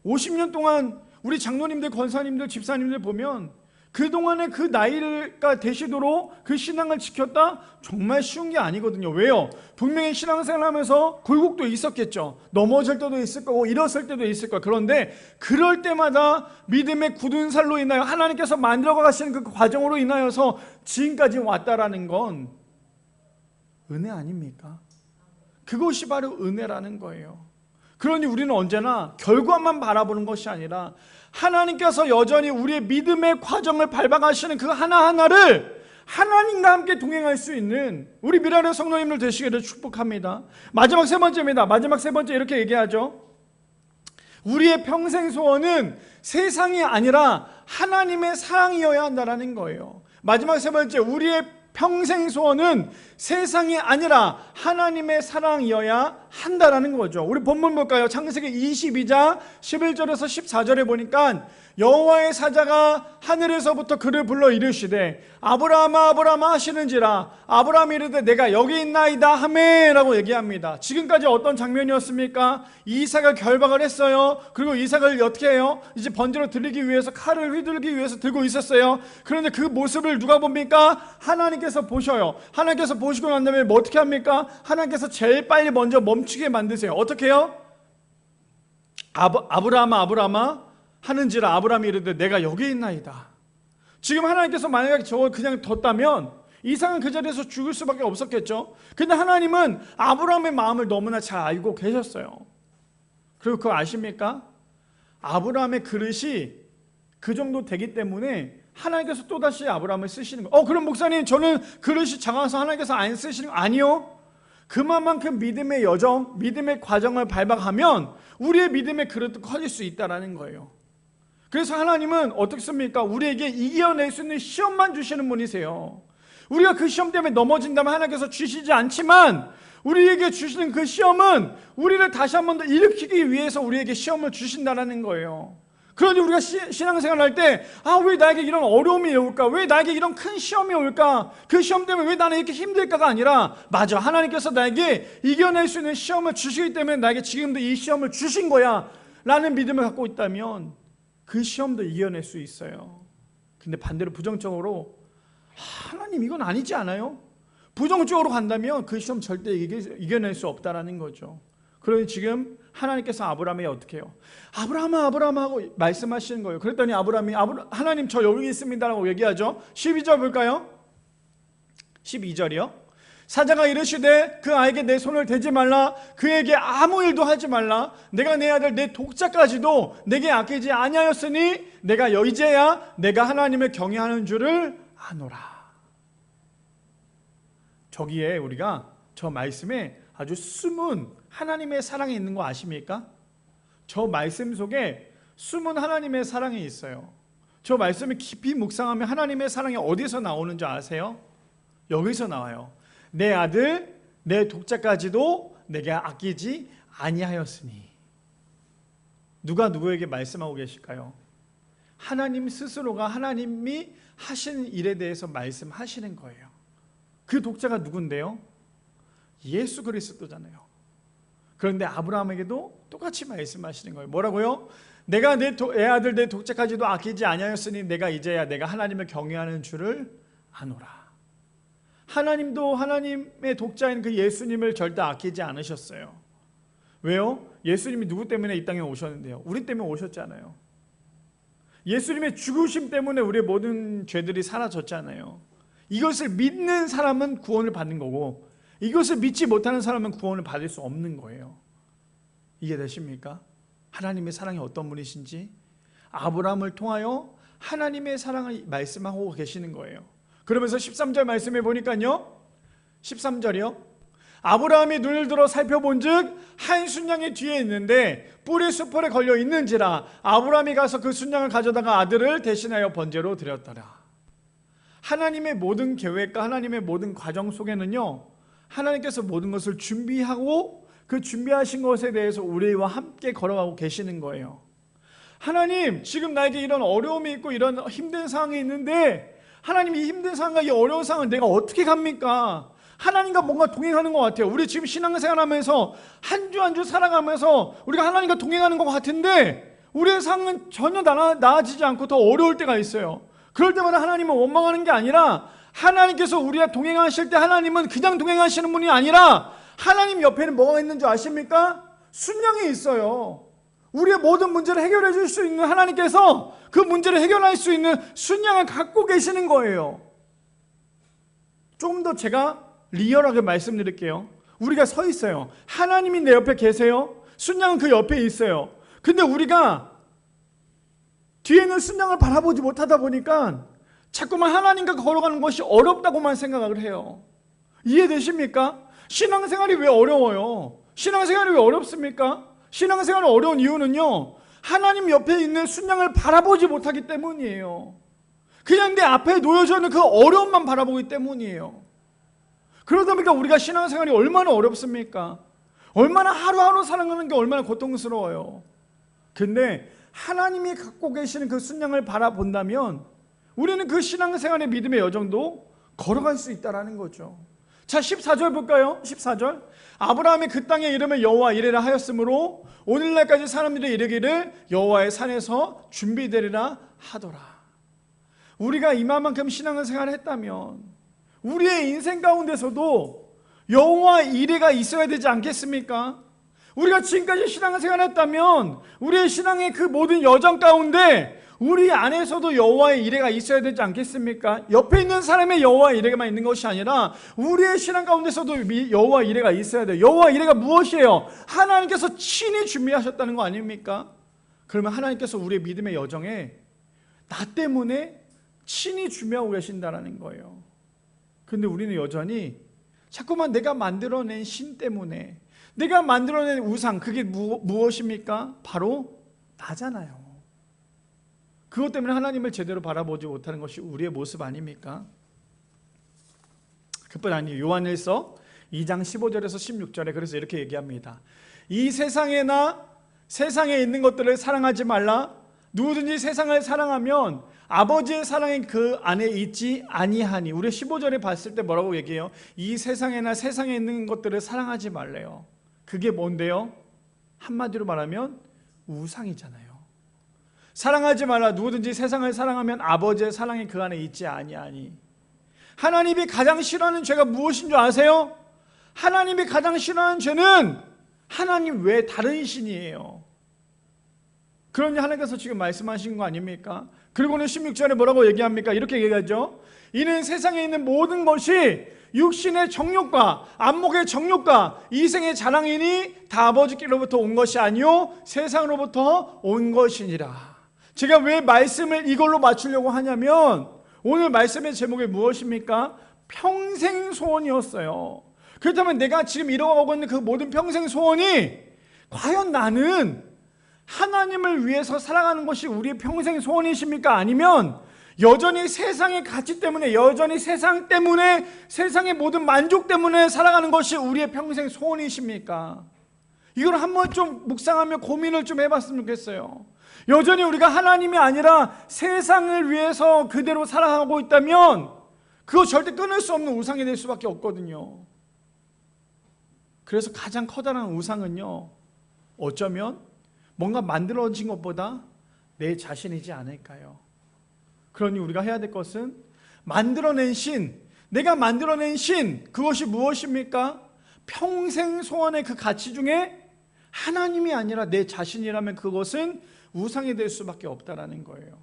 50년 동안 우리 장로님들, 권사님들, 집사님들 보면 그동안에 그 나이가 되시도록 그 신앙을 지켰다? 정말 쉬운 게 아니거든요. 왜요? 분명히 신앙생활 하면서 굴곡도 있었겠죠. 넘어질 때도 있을 거고 일었을 때도 있을 거예요. 그런데 그럴 때마다 믿음의 굳은 살로 인하여 하나님께서 만들어 가시는 그 과정으로 인하여서 지금까지 왔다라는 건 은혜 아닙니까? 그것이 바로 은혜라는 거예요. 그러니 우리는 언제나 결과만 바라보는 것이 아니라 하나님께서 여전히 우리의 믿음의 과정을 밟아가시는 그 하나하나를 하나님과 함께 동행할 수 있는 우리 미라클 성도님들 되시기를 축복합니다. 마지막 세 번째입니다. 마지막 세 번째 이렇게 얘기하죠. 우리의 평생 소원은 세상이 아니라 하나님의 사랑이어야 한다는 거예요. 마지막 세 번째, 우리의 평생 소원은 세상이 아니라 하나님의 사랑이어야 한다라는 거죠. 우리 본문 볼까요? 창세기 22장 11절에서 14절에 보니까 여호와의 사자가 하늘에서부터 그를 불러 이르시되 아브라함아 아브라함아 하시는지라 아브라함이 이르되 내가 여기 있나이다 하메라고 얘기합니다. 지금까지 어떤 장면이었습니까? 이삭을 결박을 했어요. 그리고 이삭을 어떻게 해요? 이제 번제로 드리기 위해서 칼을 휘둘기 위해서 들고 있었어요. 그런데 그 모습을 누가 봅니까? 하나님께서 보셔요. 하나님께서 보시고 난 다음에 뭐 어떻게 합니까? 하나님께서 제일 빨리 먼저 멈추게 만드세요. 어떻게 해요? 아브라함아 아브라함아 하는지라 아브라함이 이르되 내가 여기 있나이다. 지금 하나님께서 만약에 저걸 그냥 뒀다면 이삭은 그 자리에서 죽을 수밖에 없었겠죠. 근데 하나님은 아브라함의 마음을 너무나 잘 알고 계셨어요. 그리고 그거 아십니까? 아브라함의 그릇이 그 정도 되기 때문에 하나님께서 또다시 아브라함을 쓰시는 거예요. 그럼 목사님 저는 그릇이 작아서 하나님께서 안 쓰시는 거 아니요. 그만큼 믿음의 여정, 믿음의 과정을 밟아가면 우리의 믿음의 그릇도 커질 수 있다는 거예요. 그래서 하나님은 어떻습니까? 우리에게 이겨낼 수 있는 시험만 주시는 분이세요. 우리가 그 시험 때문에 넘어진다면 하나님께서 주시지 않지만 우리에게 주시는 그 시험은 우리를 다시 한 번 더 일으키기 위해서 우리에게 시험을 주신다는 거예요. 그러니 우리가 신앙생활 할 때 왜 나에게 이런 어려움이 올까? 왜 나에게 이런 큰 시험이 올까? 그 시험 때문에 왜 나는 이렇게 힘들까가 아니라 맞아, 하나님께서 나에게 이겨낼 수 있는 시험을 주시기 때문에 나에게 지금도 이 시험을 주신 거야 라는 믿음을 갖고 있다면 그 시험도 이겨낼 수 있어요. 근데 반대로 부정적으로 하나님 이건 아니지 않아요? 부정적으로 간다면 그 시험 절대 이겨낼 수 없다라는 거죠. 그러니 지금 하나님께서 아브라함에게 어떻게 해요? 아브라함아 아브라함아 하고 말씀하시는 거예요. 그랬더니 아브라함이 하나님 저 여기 있습니다 라고 얘기하죠. 12절 볼까요? 12절이요. 사자가 이르시되 그 아이에게 내 손을 대지 말라. 그에게 아무 일도 하지 말라. 내가 내 아들 내 독자까지도 내게 아끼지 아니하였으니 내가 이제야 내가 하나님을 경외하는 줄을 아노라. 저기에 우리가 저 말씀에 아주 숨은 하나님의 사랑이 있는 거 아십니까? 저 말씀 속에 숨은 하나님의 사랑이 있어요. 저 말씀을 깊이 묵상하면 하나님의 사랑이 어디서 나오는지 아세요? 여기서 나와요. 내 아들 내 독자까지도 내게 아끼지 아니하였으니. 누가 누구에게 말씀하고 계실까요? 하나님 스스로가 하나님이 하시는 일에 대해서 말씀하시는 거예요. 그 독자가 누군데요? 예수 그리스도잖아요. 그런데 아브라함에게도 똑같이 말씀하시는 거예요. 뭐라고요? 내가 내 아들 내 독자까지도 아끼지 아니하였으니 내가 이제야 내가 하나님을 경외하는 줄을 아노라. 하나님도 하나님의 독자인 그 예수님을 절대 아끼지 않으셨어요. 왜요? 예수님이 누구 때문에 이 땅에 오셨는데요? 우리 때문에 오셨잖아요. 예수님의 죽으심 때문에 우리의 모든 죄들이 사라졌잖아요. 이것을 믿는 사람은 구원을 받는 거고 이것을 믿지 못하는 사람은 구원을 받을 수 없는 거예요. 이해되십니까? 하나님의 사랑이 어떤 분이신지 아브라함을 통하여 하나님의 사랑을 말씀하고 계시는 거예요. 그러면서 13절 말씀해 보니까요, 13절이요. 아브라함이 눈을 들어 살펴본즉 한 순양이 뒤에 있는데 뿔이 수풀에 걸려 있는지라 아브라함이 가서 그 순양을 가져다가 아들을 대신하여 번제로 드렸더라. 하나님의 모든 계획과 하나님의 모든 과정 속에는요, 하나님께서 모든 것을 준비하고 그 준비하신 것에 대해서 우리와 함께 걸어가고 계시는 거예요. 하나님, 지금 나에게 이런 어려움이 있고 이런 힘든 상황이 있는데 하나님, 이 힘든 상황과 이 어려운 상황을 내가 어떻게 갑니까? 하나님과 뭔가 동행하는 것 같아요. 우리 지금 신앙생활하면서 한 주 한 주 살아가면서 우리가 하나님과 동행하는 것 같은데 우리의 상황은 전혀 나아지지 않고 더 어려울 때가 있어요. 그럴 때마다 하나님은 원망하는 게 아니라 하나님께서 우리와 동행하실 때 하나님은 그냥 동행하시는 분이 아니라 하나님 옆에는 뭐가 있는 줄 아십니까? 순양이 있어요. 우리의 모든 문제를 해결해 줄 수 있는 하나님께서 그 문제를 해결할 수 있는 순양을 갖고 계시는 거예요. 조금 더 제가 리얼하게 말씀드릴게요. 우리가 서 있어요. 하나님이 내 옆에 계세요. 순양은 그 옆에 있어요. 근데 우리가 뒤에 있는 순양을 바라보지 못하다 보니까 자꾸만 하나님과 걸어가는 것이 어렵다고만 생각을 해요. 이해되십니까? 신앙생활이 왜 어려워요? 신앙생활이 왜 어렵습니까? 신앙생활이 어려운 이유는요, 하나님 옆에 있는 순양을 바라보지 못하기 때문이에요. 그냥 내 앞에 놓여져 있는 그 어려움만 바라보기 때문이에요. 그러다 보니까 우리가 신앙생활이 얼마나 어렵습니까? 얼마나 하루하루 살아가는 게 얼마나 고통스러워요. 근데 하나님이 갖고 계시는 그 순양을 바라본다면 우리는 그 신앙생활의 믿음의 여정도 걸어갈 수 있다는 거죠. 자, 14절 볼까요? 14절. 아브라함이 그 땅의 이름을 여호와 이레라 하였으므로 오늘날까지 사람들이 이르기를 여호와의 산에서 준비되리라 하더라. 우리가 이만큼 신앙을 생활했다면 우리의 인생 가운데서도 여호와 이레가 있어야 되지 않겠습니까? 우리가 지금까지 신앙을 생활했다면 우리의 신앙의 그 모든 여정 가운데 우리 안에서도 여호와의 이레가 있어야 되지 않겠습니까? 옆에 있는 사람의 여호와 이레가만 있는 것이 아니라 우리의 신앙 가운데서도 여호와 이레가 있어야 돼요. 여호와 이레가 무엇이에요? 하나님께서 친히 준비하셨다는 거 아닙니까? 그러면 하나님께서 우리의 믿음의 여정에 나 때문에 친히 준비하고 계신다는 거예요. 근데 우리는 여전히 자꾸만 내가 만들어낸 신 때문에, 내가 만들어낸 우상, 그게 무엇입니까? 바로 나잖아요. 그것 때문에 하나님을 제대로 바라보지 못하는 것이 우리의 모습 아닙니까? 그뿐 아니에요. 요한일서 2장 15절에서 16절에 그래서 이렇게 얘기합니다. 이 세상에나 세상에 있는 것들을 사랑하지 말라. 누구든지 세상을 사랑하면 아버지의 사랑이 그 안에 있지 아니하니. 우리 15절에 봤을 때 뭐라고 얘기해요? 이 세상에나 세상에 있는 것들을 사랑하지 말래요. 그게 뭔데요? 한마디로 말하면 우상이잖아요. 사랑하지 말라. 누구든지 세상을 사랑하면 아버지의 사랑이 그 안에 있지 아니하니. 하나님이 가장 싫어하는 죄가 무엇인 줄 아세요? 하나님이 가장 싫어하는 죄는 하나님 외에 다른 신이에요. 그러니 하나님께서 지금 말씀하신 거 아닙니까? 그리고는 16절에 뭐라고 얘기합니까? 이렇게 얘기하죠. 이는 세상에 있는 모든 것이 육신의 정욕과 안목의 정욕과 이생의 자랑이니 다 아버지께로부터 온 것이 아니요 세상으로부터 온 것이니라. 제가 왜 말씀을 이걸로 맞추려고 하냐면 오늘 말씀의 제목이 무엇입니까? 평생 소원이었어요. 그렇다면 내가 지금 이뤄가고 있는 그 모든 평생 소원이 과연 나는 하나님을 위해서 살아가는 것이 우리의 평생 소원이십니까? 아니면 여전히 세상의 가치 때문에, 여전히 세상 때문에, 세상의 모든 만족 때문에 살아가는 것이 우리의 평생 소원이십니까? 이걸 한번 좀 묵상하며 고민을 좀 해봤으면 좋겠어요. 여전히 우리가 하나님이 아니라 세상을 위해서 그대로 살아가고 있다면 그거 절대 끊을 수 없는 우상이 될 수밖에 없거든요. 그래서 가장 커다란 우상은요, 어쩌면 뭔가 만들어진 것보다 내 자신이지 않을까요? 그러니 우리가 해야 될 것은 만들어낸 신, 내가 만들어낸 신, 그것이 무엇입니까? 평생 소원의 그 가치 중에 하나님이 아니라 내 자신이라면 그것은 우상이 될 수밖에 없다라는 거예요.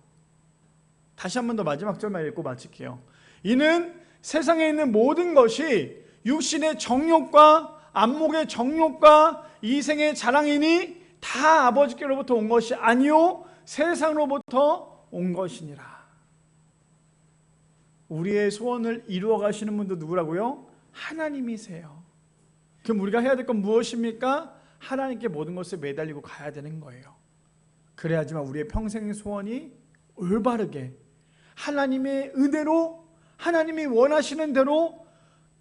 다시 한 번 더 마지막 절만 읽고 마칠게요. 이는 세상에 있는 모든 것이 육신의 정욕과 안목의 정욕과 이생의 자랑이니 다 아버지께로부터 온 것이 아니요 세상으로부터 온 것이니라. 우리의 소원을 이루어 가시는 분도 누구라고요? 하나님이세요. 그럼 우리가 해야 될 건 무엇입니까? 하나님께 모든 것을 매달리고 가야 되는 거예요. 그래야지만 우리의 평생 소원이 올바르게 하나님의 은혜로, 하나님이 원하시는 대로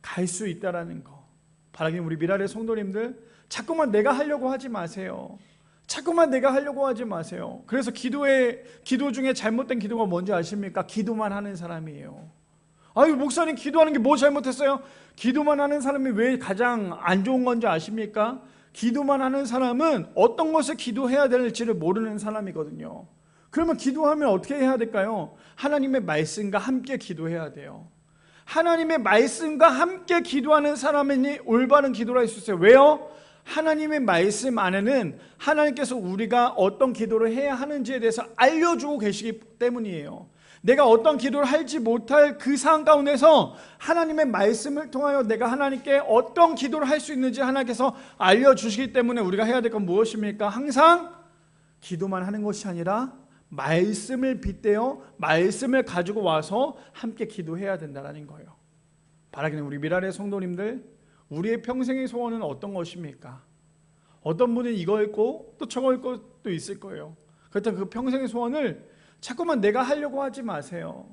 갈 수 있다라는 거. 바라기는 우리 미랄의 성도님들, 자꾸만 내가 하려고 하지 마세요. 자꾸만 내가 하려고 하지 마세요. 그래서 기도 중에 잘못된 기도가 뭔지 아십니까? 기도만 하는 사람이에요. 아유, 목사님 기도하는 게 뭐 잘못했어요? 기도만 하는 사람이 왜 가장 안 좋은 건지 아십니까? 기도만 하는 사람은 어떤 것을 기도해야 될지를 모르는 사람이거든요. 그러면 기도하면 어떻게 해야 될까요? 하나님의 말씀과 함께 기도해야 돼요. 하나님의 말씀과 함께 기도하는 사람이 올바른 기도를 할 수 있어요. 왜요? 하나님의 말씀 안에는 하나님께서 우리가 어떤 기도를 해야 하는지에 대해서 알려주고 계시기 때문이에요. 내가 어떤 기도를 할지 못할 그 상황 가운데서 하나님의 말씀을 통하여 내가 하나님께 어떤 기도를 할 수 있는지 하나님께서 알려주시기 때문에 우리가 해야 될 건 무엇입니까? 항상 기도만 하는 것이 아니라 말씀을 빗대어 말씀을 가지고 와서 함께 기도해야 된다는 거예요. 바라기는 우리 미라의 성도님들, 우리의 평생의 소원은 어떤 것입니까? 어떤 분은 이거 있고 또 저거 있고 또 있을 거예요. 그렇다면 그 평생의 소원을 자꾸만 내가 하려고 하지 마세요.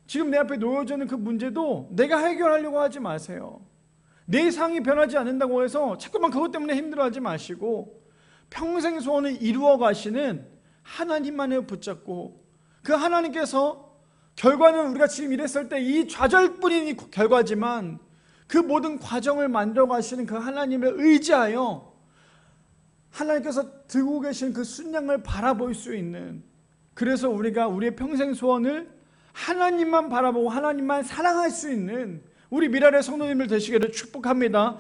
지금 내 앞에 놓여져 있는 그 문제도 내가 해결하려고 하지 마세요. 내 상이 변하지 않는다고 해서 자꾸만 그것 때문에 힘들어하지 마시고 평생 소원을 이루어 가시는 하나님만을 붙잡고 그 하나님께서 결과는 우리가 지금 이랬을 때 이 좌절뿐인 결과지만 그 모든 과정을 만들어 가시는 그 하나님을 의지하여 하나님께서 들고 계신 그 순양을 바라볼 수 있는, 그래서 우리가 우리의 평생 소원을 하나님만 바라보고 하나님만 사랑할 수 있는 우리 미랄의 성도님들 되시기를 축복합니다.